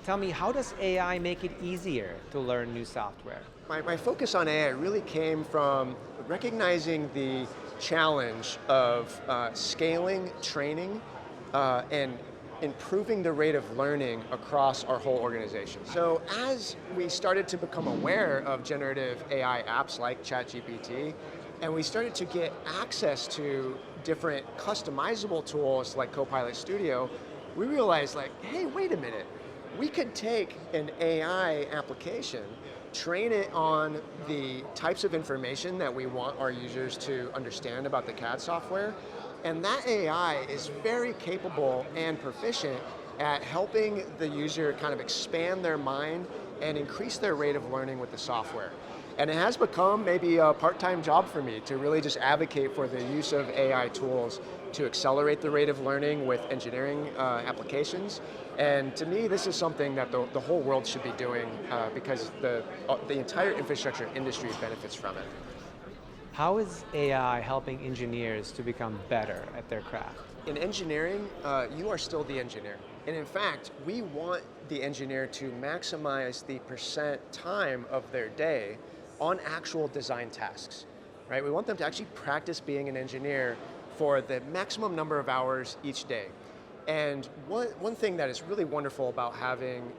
Tell me, how does AI make it easier to learn new software? My focus on AI really came from recognizing the challenge of scaling, training, and improving the rate of learning across our whole organization. So as we started to become aware of generative AI apps like ChatGPT, and we started to get access to different customizable tools like Copilot Studio, we realized like, hey, wait a minute, we could take an AI application, train it on the types of information that we want our users to understand about the CAD software, and that AI is very capable and proficient at helping the user kind of expand their mind and increase their rate of learning with the software. And it has become maybe a part-time job for me to really just advocate for the use of AI tools to accelerate the rate of learning with engineering applications. And to me, this is something that the whole world should be doing because the entire infrastructure industry benefits from it. How is AI helping engineers to become better at their craft? In engineering, you are still the engineer. And in fact, we want the engineer to maximize the percent time of their day on actual design tasks, right? We want them to actually practice being an engineer for the maximum number of hours each day. And one thing that is really wonderful about having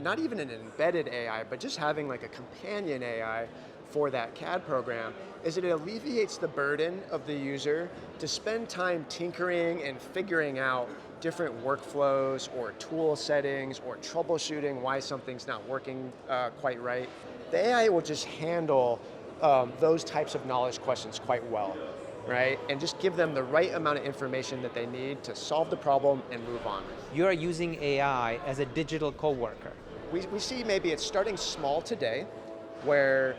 not even an embedded AI, but just having like a companion AI for that CAD program is that it alleviates the burden of the user to spend time tinkering and figuring out different workflows or tool settings or troubleshooting why something's not working quite right. The AI will just handle those types of knowledge questions quite well, right? And just give them the right amount of information that they need to solve the problem and move on. You're using AI as a digital coworker. We see maybe it's starting small today, where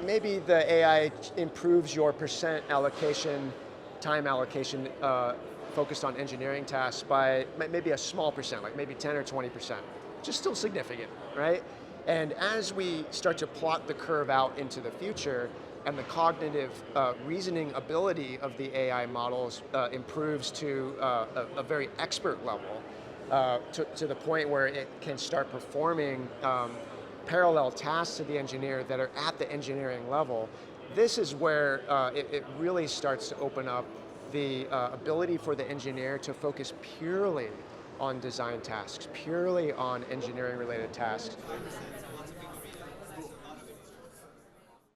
maybe the AI improves your percent allocation, time allocation focused on engineering tasks by maybe a small percent, like maybe 10 or 20%, which is still significant, right? And as we start to plot the curve out into the future, and the cognitive reasoning ability of the AI models improves to a very expert level, to the point where it can start performing parallel tasks to the engineer that are at the engineering level, this is where it really starts to open up the ability for the engineer to focus purely on design tasks, purely on engineering related tasks.